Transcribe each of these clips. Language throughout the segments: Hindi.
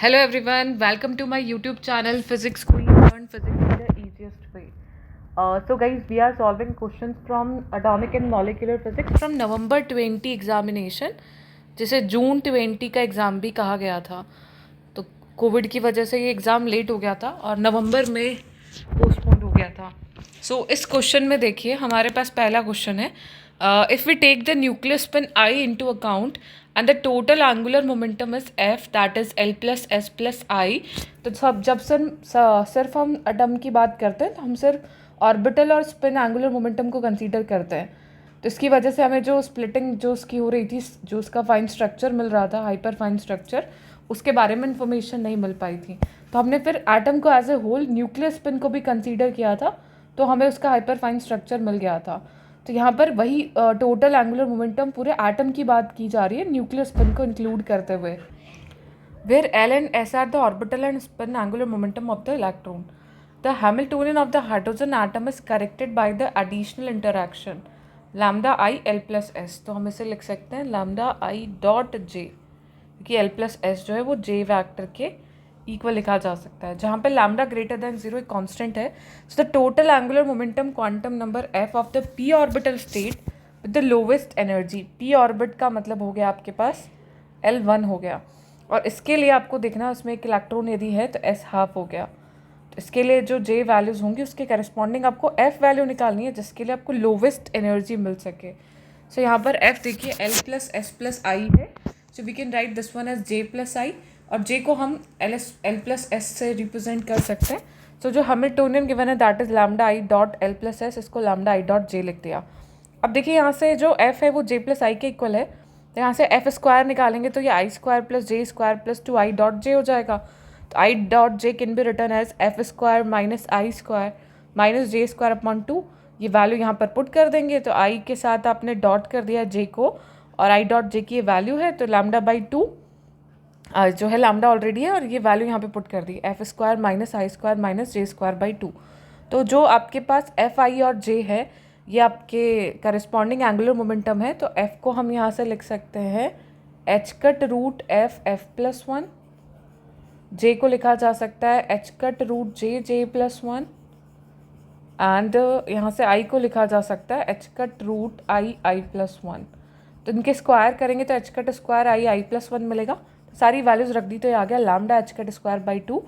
Hello everyone, welcome to my YouTube channel Physics Queen Learn Physics in the easiest way. So guys, we are solving questions from Atomic and Molecular Physics from November 20 examination, जिसे जून 20 का एग्ज़ाम भी कहा गया था. तो कोविड की वजह से ये एग्ज़ाम लेट हो गया था और नवंबर में पोस्टपोन हो गया था. सो इस क्वेश्चन में देखिए, हमारे पास पहला क्वेश्चन है, if we take the nucleus spin I into account and the total angular momentum is F that is L plus S plus I. तो सब जब सिर्फ हम एटम की बात करते हैं तो हम सिर्फ ऑर्बिटल और स्पिन एंगुलर मोमेंटम को कंसीडर करते हैं. तो इसकी वजह से हमें जो स्प्लिटिंग जो उसकी हो रही थी, जो उसका फाइन स्ट्रक्चर मिल रहा था, हाइपर फाइन स्ट्रक्चर, उसके बारे में इंफॉर्मेशन नहीं मिल पाई थी. तो हमने फिर एटम को as a whole nucleus spin को भी कंसीडर किया था, तो हमें उसका हाइपर फाइन स्ट्रक्चर मिल गया था. तो यहाँ पर वही टोटल एंगुलर मोमेंटम पूरे एटम की बात की जा रही है, न्यूक्लियस स्पिन को इंक्लूड करते हुए. Where l and s are the orbital and spin angular momentum of the electron. The Hamiltonian of the hydrogen atom is corrected by the additional interaction lambda i l plus s. तो हम इसे लिख सकते हैं लैम्डा आई डॉट जे, क्योंकि एल प्लस एस जो है वो जे वैक्टर के इक्वल लिखा जा सकता है, जहाँ पे लैम्डा ग्रेटर देन जीरो एक कांस्टेंट है. So the total angular momentum quantum number F of the P orbital state with the lowest energy. P orbit का मतलब हो गया आपके पास L1 हो गया, और इसके लिए आपको देखना उसमें एक इलेक्ट्रॉन यदि है तो S हाफ हो गया. तो इसके लिए जो J वैल्यूज़ होंगी उसके करस्पॉन्डिंग आपको F वैल्यू निकालनी है, जिसके लिए आपको लोवेस्ट एनर्जी मिल सके. सो यहाँ पर F देखिए L plus S plus I है, so we can write this one as J plus I, और J को हम एल प्लस एस से रिप्रेजेंट कर सकते हैं. सो जो हैमिल्टोनियन गिवन है that is lambda I dot L plus S, इसको लैम्डा आई डॉट जे लिख दिया. अब देखिए यहाँ से जो F है वो J प्लस आई के इक्वल है, तो यहाँ से एफ स्क्वायर निकालेंगे तो ये I square plus J square plus two I dot J हो जाएगा. तो I dot J can be written as F square minus I square minus J square upon two. ये वैल्यू यहाँ पर पुट कर देंगे, तो आई के साथ आपने डॉट कर दिया जे को, और आई डॉट जे की ये वैल्यू है, तो लैम्डा बाई टू जो है लैम्डा ऑलरेडी है, और ये वैल्यू यहाँ पे पुट कर दी F square minus I square minus J square by two. तो जो आपके पास एफ आई और जे है ये आपके करस्पॉन्डिंग एंगुलर मोमेंटम है. तो एफ को हम यहाँ से लिख सकते हैं H cut root F F plus one. J को लिखा जा सकता है H cut root J J plus one, and यहाँ से आई को लिखा जा सकता है H cut root I I plus one. तो इनके स्क्वायर करेंगे तो H cut square I I plus one मिलेगा. सारी वैल्यूज़ रख दी तो ये आ गया lambda H cut square by two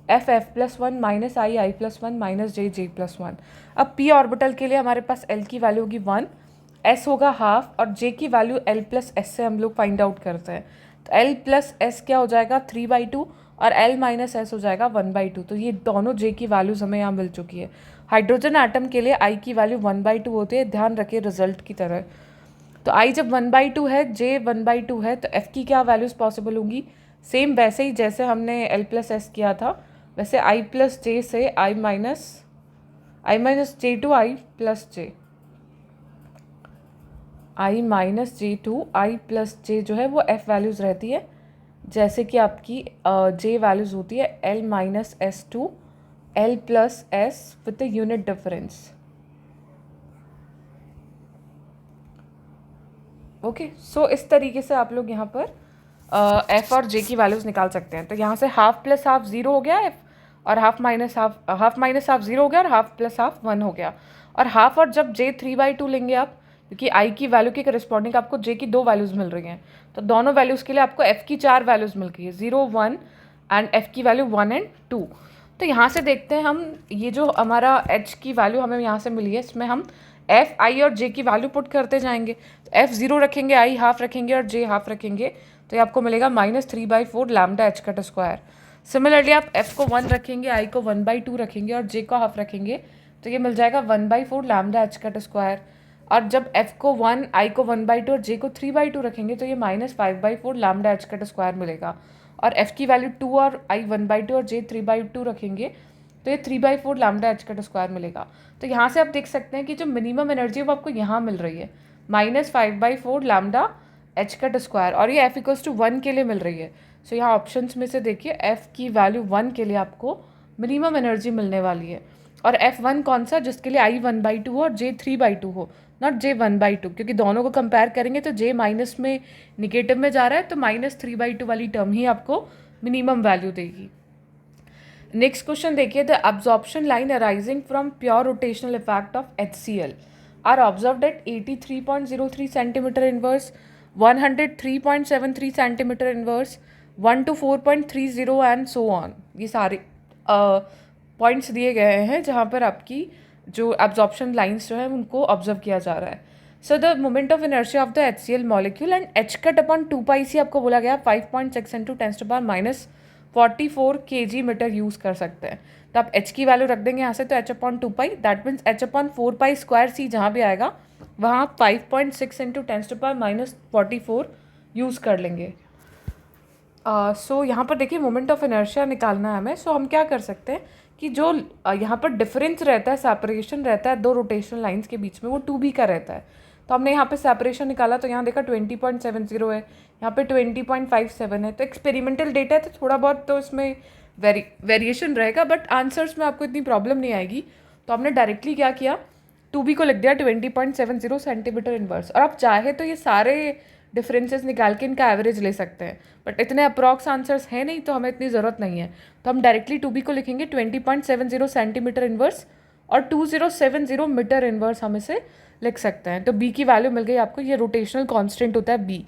F F plus one minus I I plus one minus J J plus one. अब पी ऑर्बिटल के लिए हमारे पास एल की वैल्यू होगी वन, एस होगा हाफ, और जे की वैल्यू एल प्लस एस से हम लोग फाइंड आउट करते हैं. तो एल प्लस एस क्या हो जाएगा थ्री बाई टू, और एल माइनस एस हो जाएगा वन बाई टू. तो ये दोनों जे की वैल्यूज़ हमें यहाँ मिल चुकी है. हाइड्रोजन एटम के लिए आई की वैल्यू वन बाई टू होती है, ध्यान रखिए रिजल्ट की तरह. तो आई जब वन बाई टू है, जे वन बाई टू है, तो एफ की क्या वैल्यूज़ पॉसिबल होंगी, सेम वैसे ही जैसे हमने एल प्लस एस किया था वैसे आई प्लस जे से I minus J two I plus J, I minus J two I plus J जो है वो एफ वैल्यूज़ रहती है, जैसे कि आपकी जे वैल्यूज़ होती है L minus S two L plus S with the unit difference. Okay, so इस तरीके से आप लोग यहाँ पर एफ और जे की वैल्यूज़ निकाल सकते हैं. तो यहाँ से हाफ प्लस हाफ ज़ीरो हो गया एफ, और हाफ माइनस हाफ ज़ीरो हो गया, और हाफ प्लस हाफ वन हो गया. और हाफ और जब जे थ्री बाई टू लेंगे आप, क्योंकि आई की वैल्यू के करस्पॉन्डिंग आपको जे की दो वैल्यूज़ मिल रही हैं, तो दोनों वैल्यूज़ के लिए आपको एफ़ की चार वैल्यूज़ मिल गई है, ज़ीरो वन एंड एफ़ की वैल्यू वन एंड टू. तो यहाँ से देखते हैं हम, ये जो हमारा एच की वैल्यू हमें यहाँ से मिली है, इसमें हम एफ आई और जे की वैल्यू पुट करते जाएंगे. तो एफ ज़ीरो रखेंगे, आई हाफ रखेंगे और जे हाफ रखेंगे, तो ये आपको मिलेगा minus three by four lambda H cut square. Similarly आप एफ को वन रखेंगे, आई को वन बाई टू रखेंगे और जे को हाफ रखेंगे, तो ये मिल जाएगा one by four lambda H cut square. और जब एफ को वन, आई को वन बाई टू और जे को थ्री बाई टू रखेंगे, तो ये minus five by four lambda H cut square मिलेगा. और एफ की वैल्यू टू और आई वन बाई टू और जे थ्री बाई टू रखेंगे, तो ये three by four lambda H cut square मिलेगा. तो यहाँ से आप देख सकते हैं कि जो मिनिमम एनर्जी है वो आपको यहाँ मिल रही है, minus five by four lambda H cut square, और ये एफ इक्वल्स टू वन के लिए मिल रही है. सो यहाँ ऑप्शंस में से देखिए एफ की वैल्यू वन के लिए आपको मिनिमम एनर्जी मिलने वाली है. और एफ वन कौन सा, जिसके लिए आई वन बाई टू हो और जे थ्री बाई टू हो, not J one by two, क्योंकि दोनों को कंपेयर करेंगे तो जे माइनस में निगेटिव में जा रहा है, तो माइनस थ्री बाई टू वाली टर्म ही आपको मिनिमम वैल्यू देगी। नेक्स्ट क्वेश्चन देखिए, the absorption line arising from pure rotational effect of HCl are observed at 83.03 centimetre inverse, 103.73 centimetre inverse, 1 to 4.30 and so on. ये सारे पॉइंट्स दिए गए हैं जहाँ पर आपकी जो एब्जॉर्प्शन लाइंस जो है उनको ऑब्जर्व किया जा रहा है। So the moment of inertia of the HCl molecule and H cut upon 2πc आपको बोला गया 5.6 इंटू 10⁻⁴ kg मीटर यूज़ कर सकते हैं। तो आप H की वैल्यू रख देंगे यहाँ से, तो H upon 2π that means H upon 4π² जहाँ भी आएगा वहाँ 5.6 इंटू 10⁻⁴ यूज़ कर लेंगे। सो यहाँ पर देखिए मोमेंट ऑफ इनर्शिया निकालना है हमें। सो हम क्या कर सकते हैं कि जो यहाँ पर डिफरेंस रहता है, सेपरेशन रहता है दो रोटेशनल लाइंस के बीच में, वो 2b का रहता है। तो हमने यहाँ पे सेपरेशन निकाला तो यहाँ देखा 20.70 है, यहाँ पे 20.57 है। तो एक्सपेरिमेंटल डेटा है तो थोड़ा बहुत तो इसमें वेरिएशन रहेगा, बट आंसर्स में आपको इतनी प्रॉब्लम नहीं आएगी। तो हमने डायरेक्टली क्या किया, 2b को लिख दिया 20.70 सेंटीमीटर इनवर्स। और आप चाहे तो ये सारे डिफरेंसेस निकाल के इनका एवरेज ले सकते हैं, बट इतने अप्रॉक्स आंसर्स हैं नहीं तो हमें इतनी ज़रूरत नहीं है। तो हम डायरेक्टली 2b को लिखेंगे 20.70 सेंटीमीटर इनवर्स और 2070 मीटर इनवर्स हम इसे लिख सकते हैं। तो b की वैल्यू मिल गई आपको, ये रोटेशनल कांस्टेंट होता है b,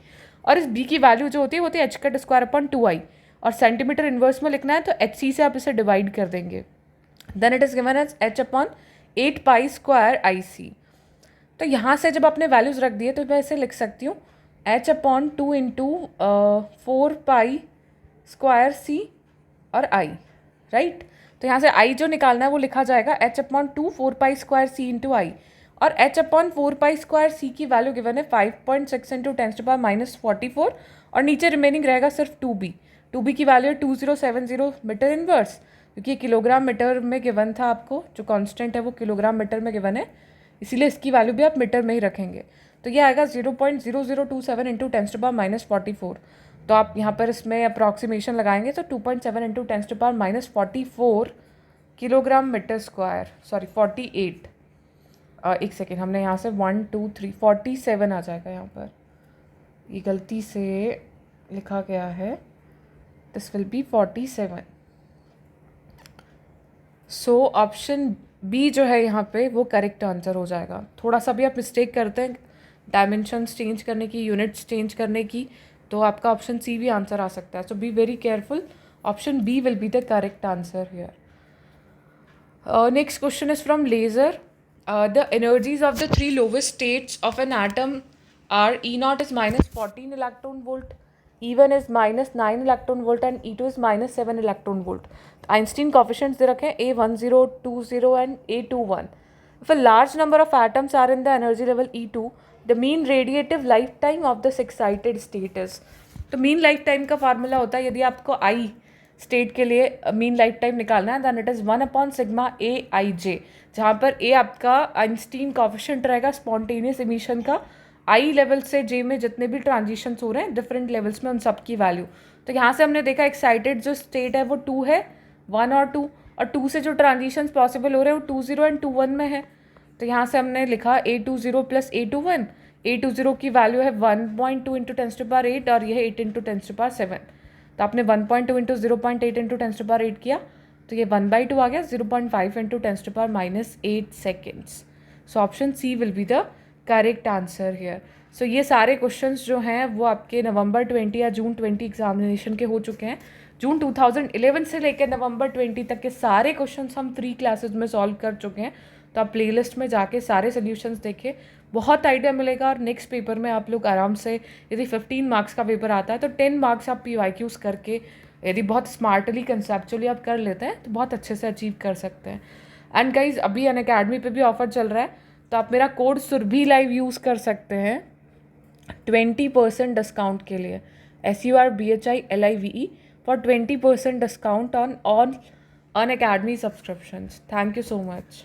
और इस b की वैल्यू जो होती है वो होती है h cut square upon 2i, और सेंटीमीटर इनवर्स में लिखना है तो hc से आप इसे डिवाइड कर देंगे। Then it is given as h upon 8π² IC। तो यहाँ से जब आपने वैल्यूज़ रख दिए तो मैं इसे लिख सकती हूँ h अपॉन 2 इंटू 4π² c और i, राइट। तो यहाँ से i जो निकालना है वो लिखा जाएगा h upon 2 4π² c into i, और h अपॉन 4π² c की वैल्यू गिवन है 5.6 इंटू 10⁻⁴, और नीचे रिमेनिंग रहेगा सिर्फ 2b। 2b की वैल्यू है 2070 मीटर इनवर्स, क्योंकि ये किलोग्राम मीटर में गिवन था आपको, जो कांस्टेंट है वो किलोग्राम मीटर में गिवन है, इसीलिए इसकी वैल्यू भी आप मीटर में ही रखेंगे। तो ये आएगा 0.0027 इंटू 10⁻⁴। तो आप यहाँ पर इसमें अप्रॉक्सीमेशन लगाएंगे तो 2.7 into 10⁻⁴ kilogram metre square, sorry 48, एक सेकेंड, हमने यहाँ से 1 2 3 47 आ जाएगा यहाँ पर, ये गलती से लिखा गया है, this will be 47। So option B जो है यहाँ पे वो करेक्ट आंसर हो जाएगा। थोड़ा सा भी आप मिस्टेक करते हैं डायमेंशंस चेंज करने की, यूनिट्स चेंज करने की, तो आपका ऑप्शन सी भी आंसर आ सकता है। So be very careful, option B will be the correct answer here. Next question is from laser. The energies of the three lowest states of an atom are E0 is minus 14 electron volt, E1 is minus 9 electron volt and E2 is minus 7 electron volt. Einstein coefficients दे रखे हैं A10, 20 and A21. If a large number of atoms are in the energy level E2, the mean radiative lifetime of this excited state is. तो मीन लाइफ टाइम का फार्मूला होता है, यदि आपको आई स्टेट के लिए मीन लाइफ टाइम निकालना है, दैन इट इज़ 1/σ/AIJ, जहाँ पर ए आपका आइंस्टीन कॉफिशिएंट रहेगा स्पॉन्टेनियस इमिशन का, आई लेवल से जे में जितने भी ट्रांजिशंस हो रहे हैं डिफरेंट लेवल्स में, उन सब की वैल्यू। तो यहाँ से हमने देखा एक्साइटेड जो स्टेट है वो 2 है, 1 और 2, और 2 से जो ट्रांजिशंस पॉसिबल हो रहे हैं वो 20 एंड 21 में है। तो यहाँ से हमने लिखा A20 प्लस A21, A20 की वैल्यू है 1.2 इंटू 10⁸, और यह 8 इंटू 10⁷। तो आपने 1.2 इंटू 0.8 इंटू 10⁸ किया तो ये 1/2 आ गया, 0.5 into 10⁻⁸ seconds. So option C will be the correct answer here. So ये सारे क्वेश्चंस जो हैं वो आपके नवंबर 20 या जून 20 एग्जामिनेशन के हो चुके हैं। जून 2011 से लेकर नवंबर 20 तक के सारे क्वेश्चंस हम फ्री क्लासेस में सॉल्व कर चुके हैं। तो आप प्लेलिस्ट में जाके सारे सोल्यूशंस देखें, बहुत आइडिया मिलेगा। और नेक्स्ट पेपर में आप लोग आराम से, यदि 15 मार्क्स का पेपर आता है तो 10 मार्क्स आप PYQs करके, यदि बहुत स्मार्टली कंसेप्चुअली आप कर लेते हैं तो बहुत अच्छे से अचीव कर सकते हैं। एंड गाइज अभी अनअकैडमी पे भी ऑफर चल रहा है, तो आप मेरा कोड सुरभि लाइव यूज़ कर सकते हैं 20% डिस्काउंट के लिए, SURBHILIVE for 20% discount on Unacademy subscriptions. Thank you so much.